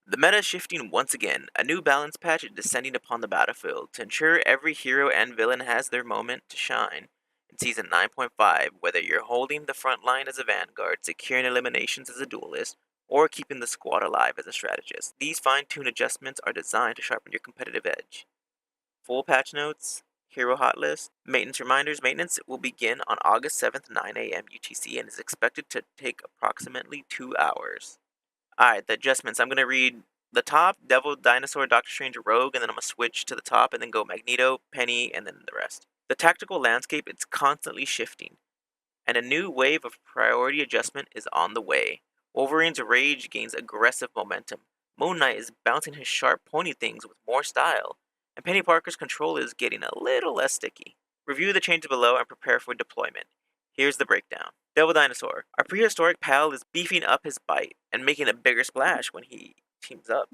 The meta is shifting once again. A new balance patch is descending upon the battlefield to ensure every hero and villain has their moment to shine. In Season 9.5, whether you're holding the front line as a vanguard, securing eliminations as a duelist, or keeping the squad alive as a strategist, these fine-tuned adjustments are designed to sharpen your competitive edge. Full patch notes, hero hot list, maintenance reminders. Maintenance will begin on August 7th, 9 a.m. UTC, and is expected to take approximately 2 hours. Alright, the adjustments. I'm going to read the top, Devil, Dinosaur, Doctor Strange, Rogue, and then I'm going to switch to the top and then go Magneto, Penny, and then the rest. The tactical landscape, it's constantly shifting, and a new wave of priority adjustment is on the way. Wolverine's rage gains aggressive momentum. Moon Knight is bouncing his sharp, pointy things with more style, and Penny Parker's control is getting a little less sticky. Review the changes below and prepare for deployment. Here's the breakdown. Devil Dinosaur. Our prehistoric pal is beefing up his bite and making a bigger splash when he teams up.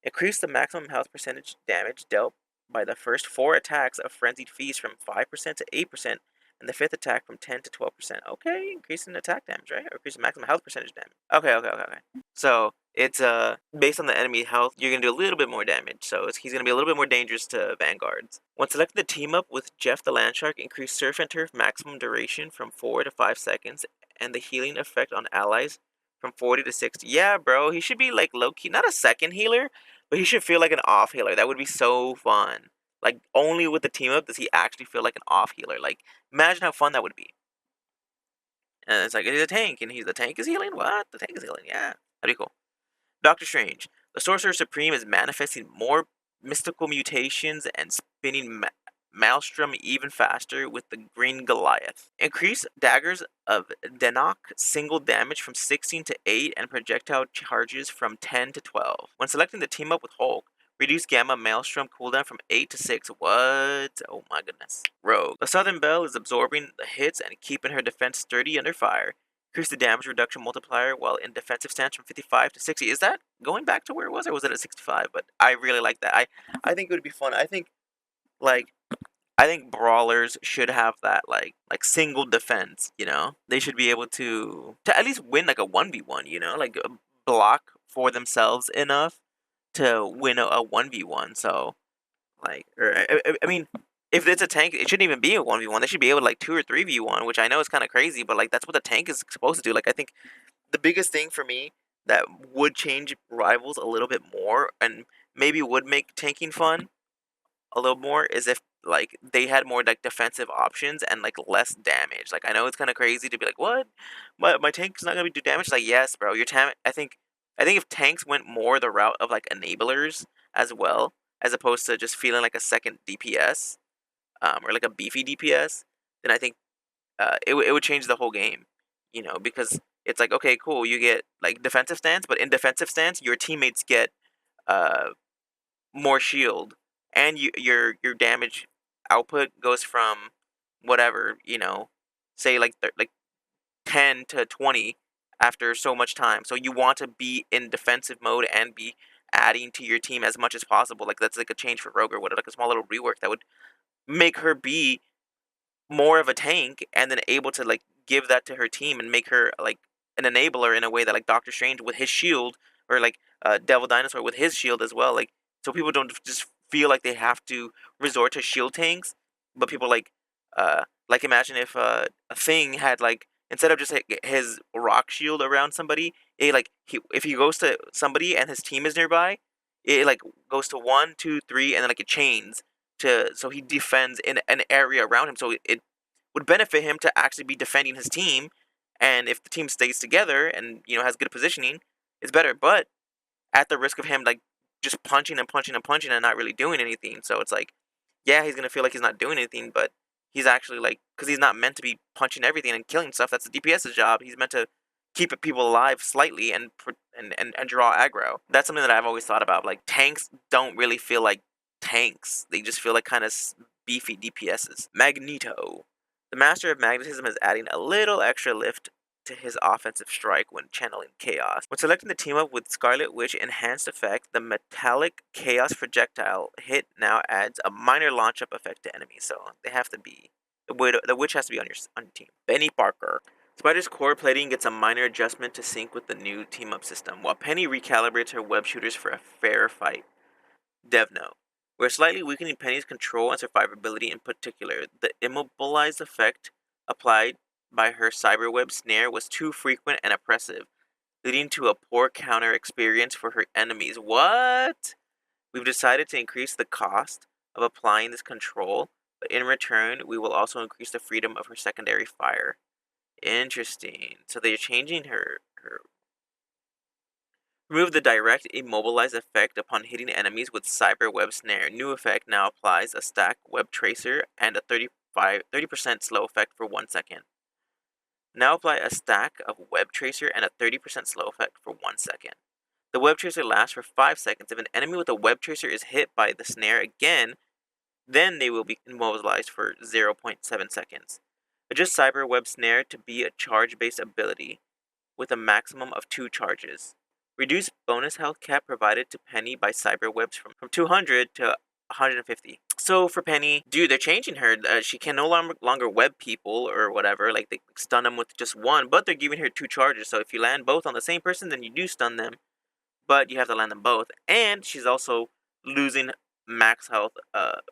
Increase the maximum health percentage damage dealt by the first 4 attacks of Frenzied Feast from 5% to 8%, and the 5th attack from 10 to 12%. Okay, increasing attack damage, right? Or increasing maximum health percentage damage. Okay. So, it's based on the enemy health, you're going to do a little bit more damage, so he's going to be a little bit more dangerous to vanguards. When selecting the team up with Jeff the Landshark, increase Surf and Turf maximum duration from 4 to 5 seconds, and the healing effect on allies from 40 to 60. Yeah, bro, he should be like low-key, not a second healer, but he should feel like an off healer. That would be so fun. Like, only with the team up does he actually feel like an off healer. Like, imagine how fun that would be. And it's like, he's a tank, and the tank is healing? What? The tank is healing, yeah. That'd be cool. Doctor Strange. The Sorcerer Supreme is manifesting more mystical mutations and spinning Maelstrom even faster with the Green Goliath. Increase daggers of Denok single damage from 16 to 8 and projectile charges from 10 to 12. When selecting the team up with Hulk, reduce Gamma Maelstrom cooldown from 8 to 6. What? Oh my goodness. Rogue. The Southern Belle is absorbing the hits and keeping her defense sturdy under fire. Increase the damage reduction multiplier while in defensive stance from 55 to 60. Is that going back to where it was, or was it at 65? But I really like that. I think it would be fun. Like I think brawlers should have that like single defense, you know? They should be able to at least win like a 1v1, you know? Like block for themselves enough to win a 1v1. So like I mean, if it's a tank, it shouldn't even be a 1v1. They should be able to like 2 or 3v1, which I know is kind of crazy, but like that's what the tank is supposed to do. Like I think the biggest thing for me that would change rivals a little bit more and maybe would make tanking fun a little more is if like they had more like defensive options and like less damage. Like I know it's kind of crazy to be like, what? My tank's not gonna do damage. Like yes, bro, your tank. I think if tanks went more the route of like enablers as well, as opposed to just feeling like a second DPS, or like a beefy DPS, then I think it would change the whole game. You know, because it's like okay, cool, you get like defensive stance, but in defensive stance, your teammates get uh more shield, and your damage output goes from whatever, you know, say like 10 to 20 after so much time. So you want to be in defensive mode and be adding to your team as much as possible. Like that's like a change for Rogue or whatever, like a small little rework that would make her be more of a tank and then able to like give that to her team and make her like an enabler in a way that like Doctor Strange with his shield or like Devil Dinosaur with his shield as well. Like so people don't just feel like they have to resort to shield tanks, but people like imagine if a thing had like instead of just his rock shield around somebody, if he goes to somebody and his team is nearby, it like goes to 1, 2, 3, and then like it chains to so he defends in an area around him. So it would benefit him to actually be defending his team, and if the team stays together and you know has good positioning, it's better. But at the risk of him like just punching and punching and punching and not really doing anything. So it's like, yeah, he's gonna feel like he's not doing anything, but he's actually like because he's not meant to be punching everything and killing stuff. That's the DPS's job. He's meant to keep people alive slightly and draw aggro. That's something that I've always thought about. Like tanks don't really feel like tanks. They just feel like kind of beefy DPSs. Magneto. The Master of Magnetism is adding a little extra lift to his offensive strike when channeling Chaos. When selecting the team up with Scarlet Witch Enhanced Effect, the metallic Chaos projectile hit now adds a minor launch-up effect to enemies, so they have to be... The witch has to be on your team. Peni Parker. Spider's core plating gets a minor adjustment to sync with the new team-up system, while Penny recalibrates her web shooters for a fair fight. Dev note. We're slightly weakening Penny's control and survivability. In particular, the immobilized effect applied by her cyberweb snare was too frequent and oppressive, leading to a poor counter experience for her enemies. What? We've decided to increase the cost of applying this control, but in return, we will also increase the freedom of her secondary fire. Interesting. So they're changing her. Remove the direct immobilize effect upon hitting enemies with cyber web snare. New effect now applies a stack web tracer and a 30% slow effect for 1 second. Now apply a stack of web tracer and a 30% slow effect for 1 second. The web tracer lasts for 5 seconds. If an enemy with a web tracer is hit by the snare again, then they will be immobilized for 0.7 seconds. Adjust cyber web snare to be a charge-based ability with a maximum of 2 charges. Reduce bonus health cap provided to Penny by cyberwebs from 200 to 150. So for Penny, dude, they're changing her. She can no longer web people or whatever. Like, they stun them with just one, but they're giving her 2 charges. So if you land both on the same person, then you do stun them, but you have to land them both. And she's also losing max health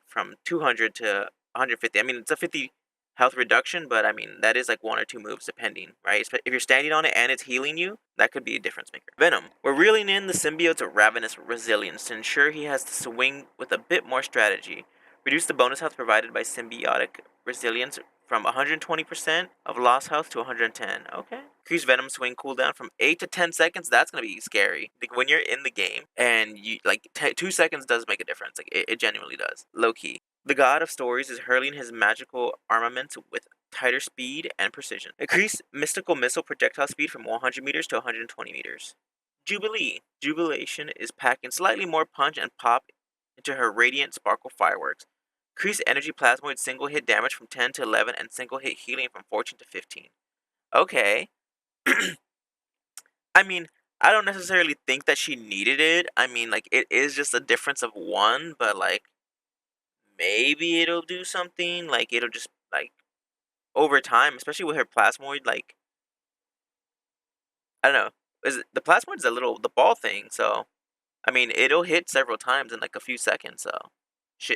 from 200 to 150. I mean, it's a 50 health reduction, but I mean, that is like 1 or 2 moves depending, right? If you're standing on it and it's healing you, that could be a difference maker. Venom. We're reeling in the symbiote's ravenous resilience to ensure he has to swing with a bit more strategy. Reduce the bonus health provided by symbiotic resilience from 120% of lost health to 110. Okay. Increase Venom swing cooldown from 8 to 10 seconds. That's going to be scary. Like, when you're in the game and you, like, 2 seconds does make a difference. Like, it genuinely does. Low key. The god of stories is hurling his magical armaments with tighter speed and precision. Increase mystical missile projectile speed from 100 meters to 120 meters. Jubilee. Jubilation is packing slightly more punch and pop into her radiant sparkle fireworks. Increase energy plasmoid single hit damage from 10 to 11 and single hit healing from 14 to 15. Okay. I mean, I don't necessarily think that she needed it. I mean, like, it is just a difference of 1, but like, maybe it'll do something. Like, it'll just, like, over time, especially with her plasmoid, like, I don't know. The plasmoid is the ball thing, so I mean, it'll hit several times in like a few seconds, so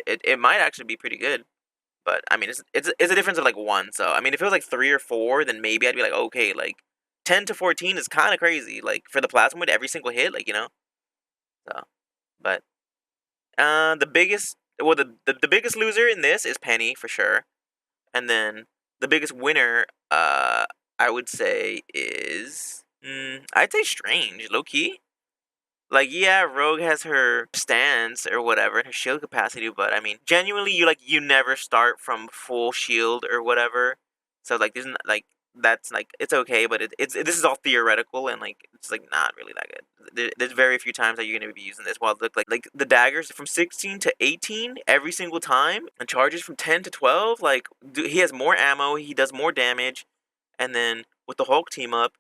it might actually be pretty good. But I mean, it's a difference of like 1. So I mean, if it was like 3 or 4, then maybe I'd be like, okay, like 10 to 14 is kind of crazy. Like, for the plasmoid, every single hit, like, you know. So, but the biggest, well, the biggest loser in this is Penny for sure, and then the biggest winner, I would say is, I'd say Strange, low key. Like, yeah, Rogue has her stance or whatever, her shield capacity, but I mean, genuinely, you never start from full shield or whatever. So like, there's like, that's like, it's okay, but this is all theoretical, and like, it's like not really that good. There's very few times that you're gonna be using this. While like the daggers from 16 to 18 every single time, and charges from 10 to 12. Like, he has more ammo, he does more damage, and then with the Hulk team up,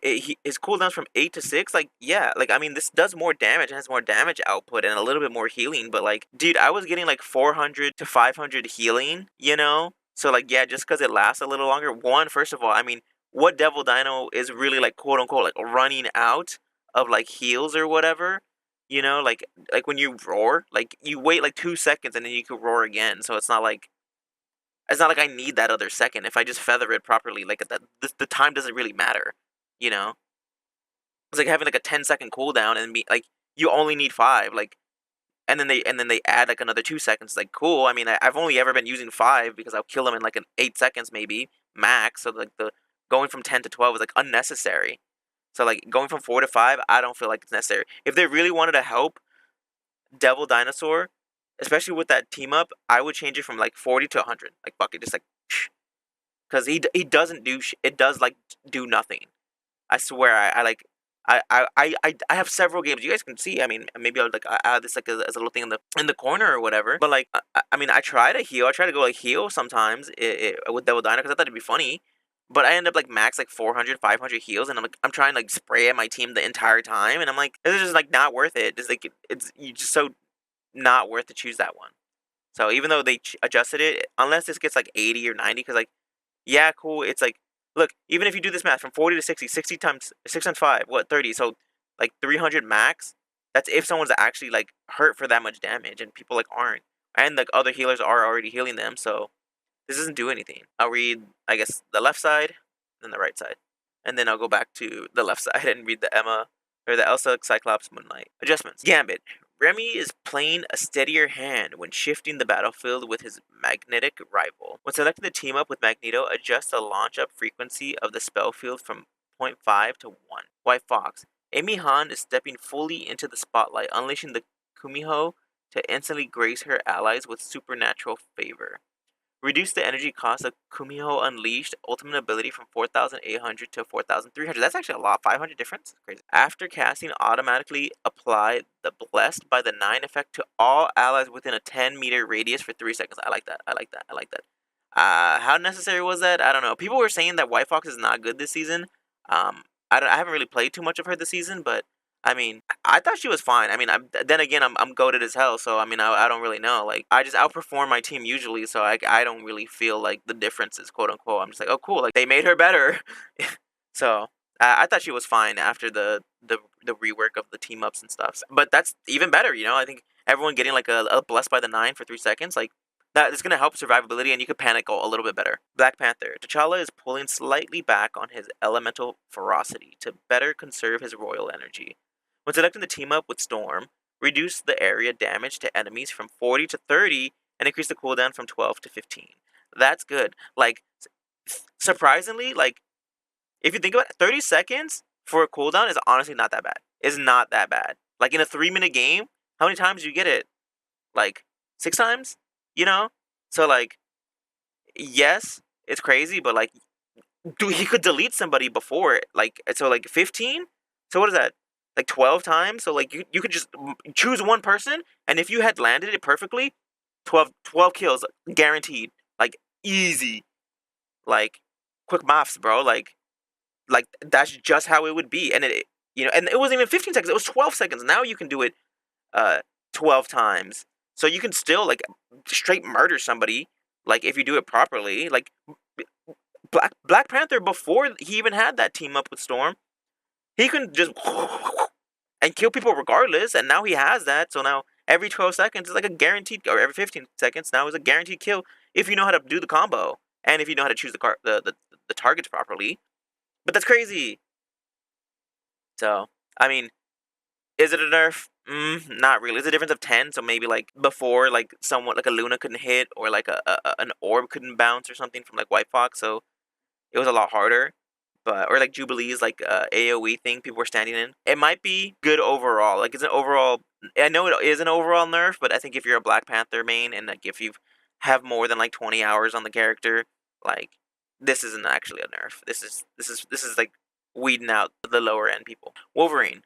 his cooldowns from 8 to 6. Like, yeah, like, I mean, this does more damage and has more damage output and a little bit more healing, but like, dude, I was getting like 400 to 500 healing, you know. So like, yeah, just because it lasts a little longer. First of all, I mean, what Devil Dino is really, like, quote unquote, like, running out of like heals or whatever, you know, like when you roar, like, you wait like 2 seconds and then you can roar again. So it's not like I need that other second. If I just feather it properly, like, the time doesn't really matter, you know. It's like having like a 10-second cooldown and be like, you only need 5, like, and then they add like another 2 seconds. Like, cool. I mean, I've only ever been using 5 because I'll kill them in like an 8 seconds maybe max. So like, the going from 10 to 12 is like unnecessary. So like, going from 4 to 5, I don't feel like it's necessary. If they really wanted to help Devil Dinosaur, especially with that team up, I would change it from like 40 to 100. Like, fuck it, just like, because he doesn't do it does like do nothing. I swear, I like, I have several games. You guys can see. I mean, maybe I'll like, I add this like as a little thing in the corner or whatever. But like, I mean, I try to heal. I try to go like heal sometimes with Devil Dino because I thought it'd be funny. But I end up like max like 400, 500 heals, and I'm trying to like spray at my team the entire time, and I'm like, this is just like not worth it. It's like, it's you just so not worth to choose that one. So even though they adjusted it, unless this gets like 80 or 90, because like, yeah, cool. It's like, Look, even if you do this math from 40 to 60, 60 times 6 times 5, what, 30? So like 300 max. That's if someone's actually like hurt for that much damage, and people like aren't, and like other healers are already healing them. So this doesn't do anything. I'll read, I guess, the left side, then the right side, and then I'll go back to the left side and read the Emma or the Elsa, Cyclops, Moonlight adjustments. Gambit. Remy is playing a steadier hand when shifting the battlefield with his magnetic rival. When selecting the team up with Magneto, adjust the launch up frequency of the spell field from 0.5 to 1. White Fox. Amy Han is stepping fully into the spotlight, unleashing the Kumiho to instantly grace her allies with supernatural favor. Reduce the energy cost of Kumiho Unleashed ultimate ability from 4,800 to 4,300. That's actually a lot. 500 difference? Crazy. After casting, automatically apply the Blessed by the 9 effect to all allies within a 10-meter radius for 3 seconds. I like that. I like that. I like that. How necessary was that? I don't know. People were saying that White Fox is not good this season. I haven't really played too much of her this season, but I mean, I thought she was fine. I mean, then again, I'm goated as hell, so I mean, I don't really know. Like, I just outperform my team usually, so I don't really feel like the differences, quote unquote. I'm just like, oh, cool, like they made her better. So I thought she was fine after the rework of the team ups and stuff. But that's even better, you know. I think everyone getting like a blessed by the 9 for 3 seconds, like that is gonna help survivability, and you could panic a little bit better. Black Panther. T'Challa is pulling slightly back on his elemental ferocity to better conserve his royal energy. When selecting the team up with Storm, reduce the area damage to enemies from 40 to 30 and increase the cooldown from 12 to 15. That's good. Like, surprisingly, like, if you think about it, 30 seconds for a cooldown is honestly not that bad. It's not that bad. Like, in a 3-minute game, how many times do you get it? Like, 6 times? You know? So, like, yes, it's crazy, but, like, dude, he could delete somebody before it. Like, so, like, 15? So, what is that? Like 12 times? So, like, you could just choose one person, and if you had landed it perfectly, 12 kills guaranteed. Like, easy. Like, quick maths, bro. Like that's just how it would be. And and it wasn't even 15 seconds, it was 12 seconds. Now you can do it uh 12 times. So you can still like straight murder somebody, like if you do it properly. Like Black Panther, before he even had that team up with Storm, he can just and kill people regardless, and now he has that. So now every 12 seconds is like a guaranteed, or every 15 seconds now is a guaranteed kill if you know how to do the combo and if you know how to choose the targets properly. But that's crazy. So I mean, is it a nerf? Not really. It's a difference of 10. So maybe like before, like someone like a Luna couldn't hit, or like an orb couldn't bounce or something from like White Fox. So it was a lot harder. But or like Jubilee's like AOE thing people were standing in. It might be good overall. Like it's an overall. I know it is an overall nerf, but I think if you're a Black Panther main and like if you have more than like 20 hours on the character, like this isn't actually a nerf. This is like weeding out the lower end people. Wolverine.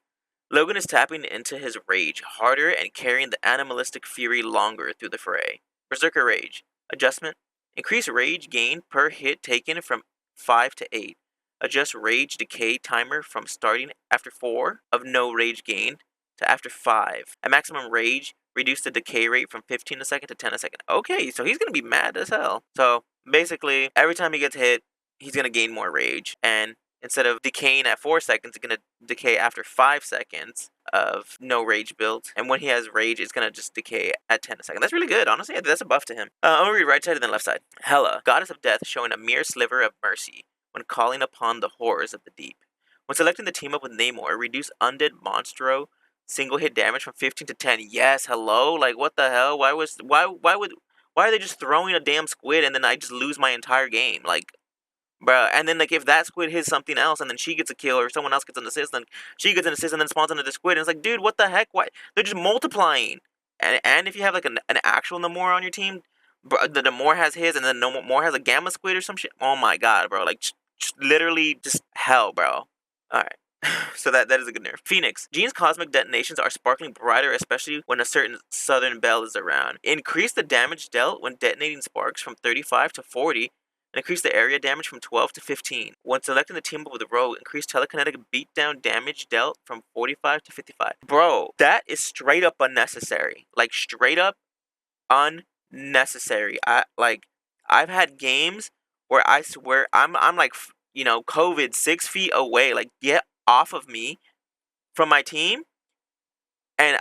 Logan is tapping into his rage harder and carrying the animalistic fury longer through the fray. Berserker Rage. Adjustment. Increase rage gain per hit taken from 5 to 8. Adjust rage decay timer from starting after 4 of no rage gained to after 5. At maximum rage, reduce the decay rate from 15 a second to 10 a second. Okay, so he's going to be mad as hell. So basically, every time he gets hit, he's going to gain more rage. And instead of decaying at 4 seconds, it's going to decay after 5 seconds of no rage build. And when he has rage, it's going to just decay at 10 a second. That's really good, honestly. That's a buff to him. I'm going to read right side and then left side. Hela, goddess of death, showing a mere sliver of mercy when calling upon the horrors of the deep. When selecting the team up with Namor, reduce undead monstro single hit damage from 15 to 10. Yes, hello? Like what the hell? Why are they just throwing a damn squid and then I just lose my entire game? Like, bruh, and then like if that squid hits something else and then she gets a kill or someone else gets an assist, then she gets an assist and then spawns another squid, and it's like, dude, what the heck? Why they're just multiplying? And if you have like an actual Namor on your team, bro, the Namor has his and then no more has a gamma squid or some shit. Oh my god, bro! Like just literally just hell, bro. All right. So that is a good nerf. Phoenix. Jean's cosmic detonations are sparkling brighter, especially when a certain southern belle is around. Increase the damage dealt when detonating sparks from 35 to 40, and increase the area damage from 12 to 15. When selecting the team up with a Rogue, increase telekinetic beatdown damage dealt from 45 to 55. Bro, that is straight up unnecessary. Like, straight up unnecessary. I've had games where I swear I'm like COVID 6 feet away. Like, get off of me from my team. And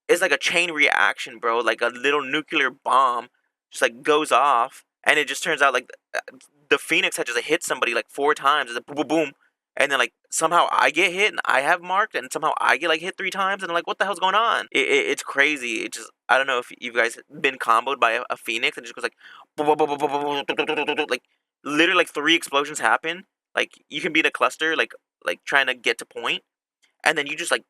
it's like a chain reaction, bro. Like a little nuclear bomb just like goes off, and it just turns out like the Phoenix had just hit somebody like 4 times. It's a boom, boom, boom, and then like somehow I get hit and I have marked, and somehow I get like hit 3 times, and I'm like, what the hell's going on? It's crazy. It just I don't know if you guys been comboed by a Phoenix and it just goes like, like literally like 3 explosions happen. Like you can be in a cluster like trying to get to point, and then you just like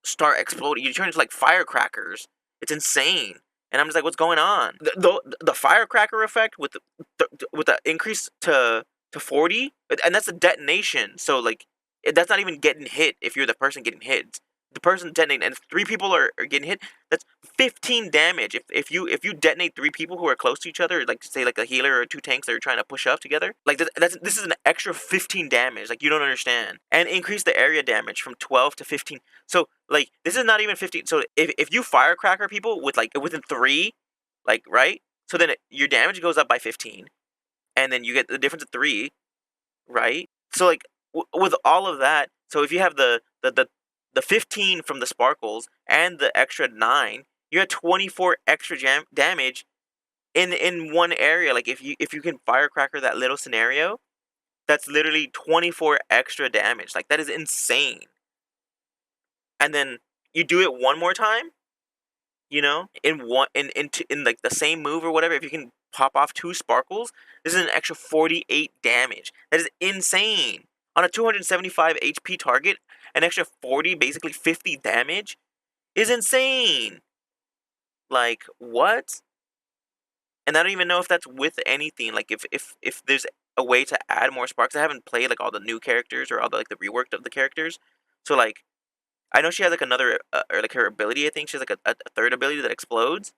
start exploding. You turn into like firecrackers. It's insane. And I'm just like, what's going on? The firecracker effect with the increase to 40, and that's a detonation. So like, that's not even getting hit if you're the person getting hit. The person detonating, and if 3 people are getting hit, that's 15 damage. If you detonate 3 people who are close to each other, like say like a healer or 2 tanks that are trying to push up together, like this is an extra 15 damage. Like you don't understand, and increase the area damage from 12 to 15. So like this is not even 15. So if you firecracker people with like within 3, like right, so then your damage goes up by 15, and then you get the difference of 3, right? So like with all of that, so if you have the 15 from the sparkles and the extra 9, you had 24 extra damage in one area. Like if you can firecracker that little scenario, that's literally 24 extra damage. Like that is insane. And then you do it one more time, in like the same move or whatever. If you can pop off 2 sparkles, this is an extra 48 damage. That is insane. On a 275 HP target, an extra 40, basically 50 damage is insane. Like what? And I don't even know if that's with anything. Like if there's a way to add more sparks. I haven't played like all the new characters or all the like the reworked of the characters. So like I know she has like another or like her ability. I think she has like a third ability that explodes.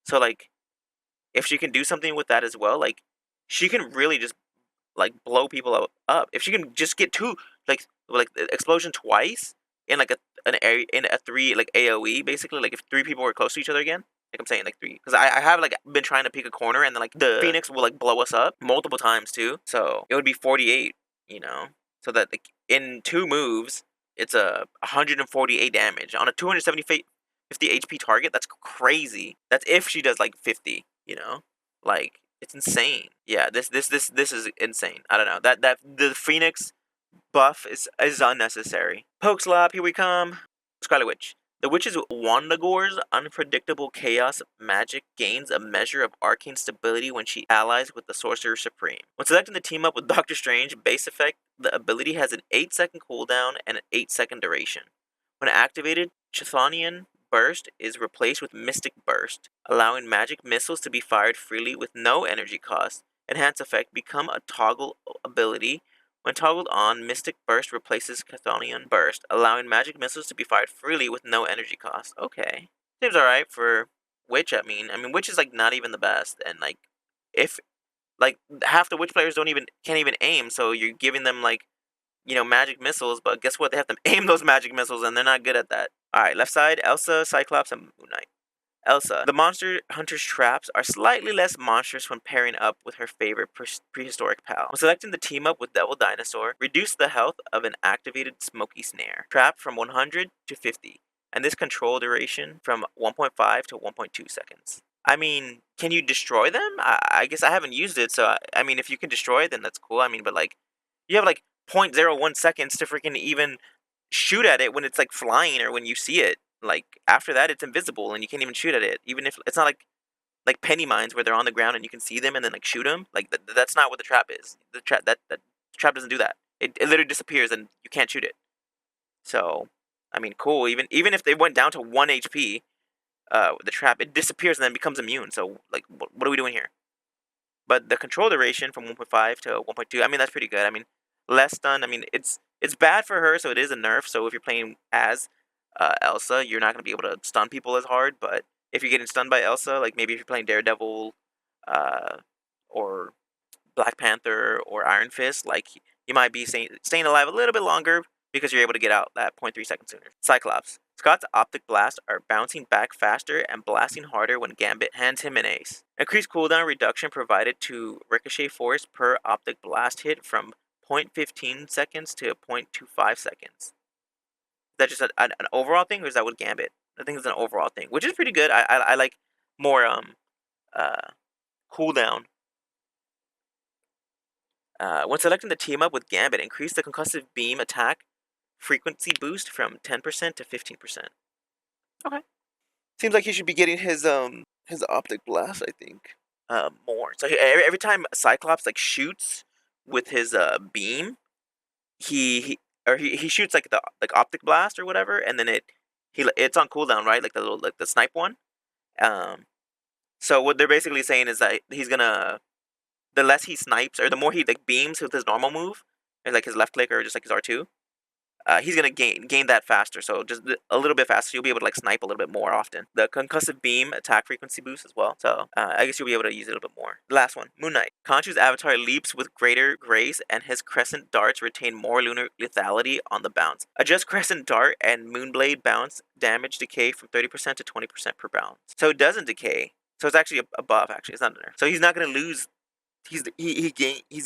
So like if she can do something with that as well, like she can really just like blow people up. If she can just get 2 like the explosion twice in like an area in a 3 like AOE, basically, like if 3 people were close to each other again. Like I'm saying like 3, because I have like been trying to pick a corner, and then like the Phoenix will like blow us up multiple times too. So it would be 48, so that like in 2 moves it's a 148 damage on a 250 HP target. That's crazy. That's if she does like 50, like it's insane. Yeah, this is insane. I don't know. That the Phoenix buff is unnecessary. Poke slap, here we come. Scarlet Witch. The Witch's Wandagor's unpredictable chaos magic gains a measure of arcane stability when she allies with the Sorcerer Supreme. When selecting the team up with Doctor Strange, base effect, the ability has an 8-second cooldown and an 8-second duration. When activated, Chthonian Burst is replaced with Mystic Burst, allowing magic missiles to be fired freely with no energy cost. Enhance effect, become a toggle ability. When toggled on, Mystic Burst replaces Chthonian Burst, allowing magic missiles to be fired freely with no energy cost. Okay. Seems alright for Witch, I mean. Witch is like not even the best, and like if like half the Witch players can't even aim, so you're giving them like magic missiles, but guess what? They have to aim those magic missiles, and they're not good at that. Alright, left side, Elsa, Cyclops, and Moon Knight. Elsa. The monster hunter's traps are slightly less monstrous when pairing up with her favorite prehistoric pal. When selecting the team up with Devil Dinosaur, reduce the health of an activated smoky snare. Trap from 100 to 50, and this control duration from 1.5 to 1.2 seconds. Can you destroy them? I guess I haven't used it, so if you can destroy it, then that's cool. But like, you have like 0.01 seconds to freaking even shoot at it when it's like flying or when you see it. Like after that, it's invisible and you can't even shoot at it. Even if it's not like penny mines where they're on the ground and you can see them and then like shoot them. Like that's not what the trap is. The trap that trap doesn't do that. It literally disappears and you can't shoot it. So cool. Even if they went down to 1 HP, the trap, it disappears and then becomes immune. So like what are we doing here? But the control duration from 1.5 to 1.2, that's pretty good. Less stun. It's bad for her, so it is a nerf. So if you're playing as Elsa, you're not going to be able to stun people as hard. But if you're getting stunned by Elsa, like maybe if you're playing Daredevil or Black Panther or Iron Fist, like you might be staying alive a little bit longer because you're able to get out that 0.3 seconds sooner. Cyclops. Scott's Optic Blast are bouncing back faster and blasting harder when Gambit hands him an ace. Increased cooldown reduction provided to Ricochet Force per Optic Blast hit from 0.15 seconds to 0.25 seconds. Is that just an overall thing, or is that with Gambit? I think it's an overall thing, which is pretty good. I like more cooldown. When selecting the team up with Gambit, increase the concussive beam attack frequency boost from 10% to 15%. Okay. Seems like he should be getting his optic blast, I think, more. So every time Cyclops like shoots with his beam, he shoots like the optic blast or whatever, and then it's on cooldown, right? Like the little the snipe one. So what they're basically saying is that he's gonna, the less he snipes or the more he like beams with his normal move, or like his left click or just like his R2, he's gonna gain that faster. So just a little bit faster, you'll be able to like snipe a little bit more often. The concussive beam attack frequency boost as well. So I guess you'll be able to use it a little bit more. The last one, Moon Knight. Khonshu's avatar leaps with greater grace, and his crescent darts retain more lunar lethality on the bounce. Adjust crescent dart and Moonblade bounce damage decay from 30% to 20% per bounce. So it doesn't decay. So it's actually above. Actually, it's not under. So he's not gonna lose. He's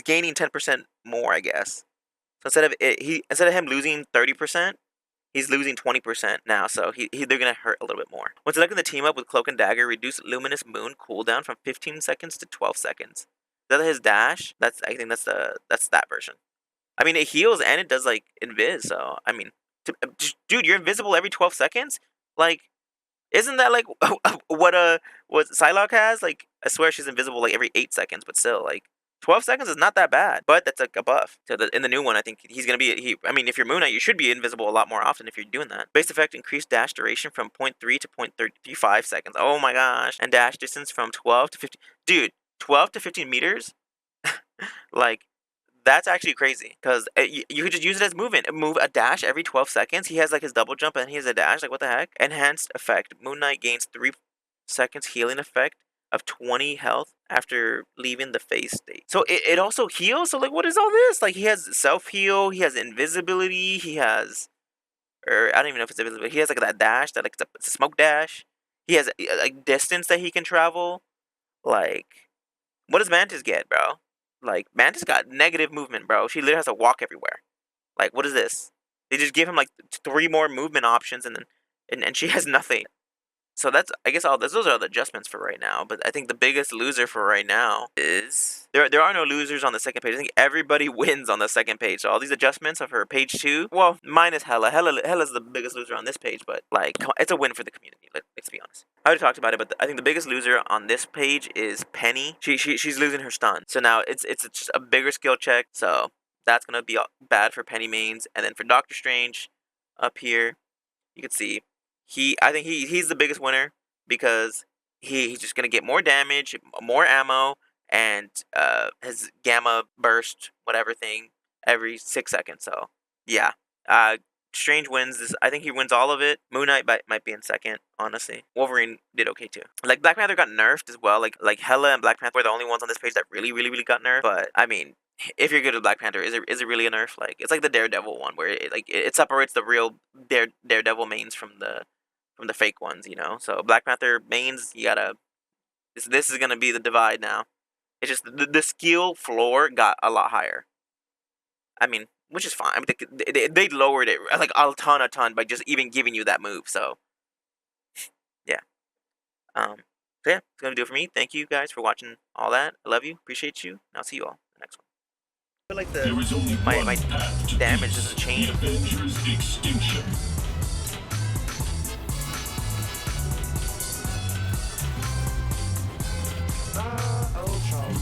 gaining 10% more, I guess. So instead of him losing 30%, he's losing 20% now. So they're gonna hurt a little bit more. When selecting the team up with Cloak and Dagger, reduce Luminous Moon cooldown from 15 seconds to 12 seconds. Is that his dash? I think that's that version. I mean, it heals and it does like invis. So I mean, dude, you're invisible every 12 seconds. Like, isn't that like what Psylocke has? Like, I swear she's invisible like every 8 seconds, but still, like 12 seconds is not that bad. But that's like a buff. So in the new one, I think he's gonna be I mean, if you're Moon Knight, you should be invisible a lot more often if you're doing that. Base effect: increased dash duration from 0.3 to 0.35 seconds. Oh my gosh! And dash distance from 12 to 15. Dude, 12 to 15 meters. Like, that's actually crazy, because you could just use it as movement. Move a dash every 12 seconds. He has like his double jump and he has a dash. Like, what the heck? Enhanced effect. Moon Knight gains 3 seconds healing effect of 20 health after leaving the phase state. So it also heals? So like, what is all this? Like, he has self-heal. He has invisibility. He has, or I don't even know if it's invisibility. He has like that dash, that like it's a smoke dash. He has like distance that he can travel. Like, what does Mantis get, bro? Like, Mantis got negative movement, bro. She literally has to walk everywhere. Like, what is this? They just give him like 3 more movement options, and then and she has nothing. So that's, I guess, those are the adjustments for right now. But I think the biggest loser for right now is there are no losers on the second page. I think everybody wins on the second page. So all these adjustments of her page 2, well, minus Hela. Hela's the biggest loser on this page, but like, it's a win for the community. Let's be honest. I already talked about it, but I think the biggest loser on this page is Penny. She's losing her stun. So now it's just a bigger skill check. So that's gonna be bad for Penny mains. And then for Doctor Strange, up here, you can see I think he's the biggest winner, because he's just gonna get more damage, more ammo, and his gamma burst whatever thing every 6 seconds. So yeah, Strange wins this. I think he wins all of it. Moon Knight might be in second, honestly. Wolverine did okay too. Like, Black Panther got nerfed as well. Like Hela and Black Panther were the only ones on this page that really got nerfed. But I mean, if you're good with Black Panther, is it really a nerf? Like, it's like the Daredevil one, where it separates the real Daredevil mains from the fake ones, you know. So Black Panther mains, you gotta. This is gonna be the divide now. It's just the skill floor got a lot higher. I mean, which is fine. I mean, they lowered it like a ton by just even giving you that move. So yeah. So yeah, it's gonna do it for me. Thank you guys for watching all that. I love you, appreciate you, and I'll see you all in the next one. I feel like my damage doesn't change. Ultron,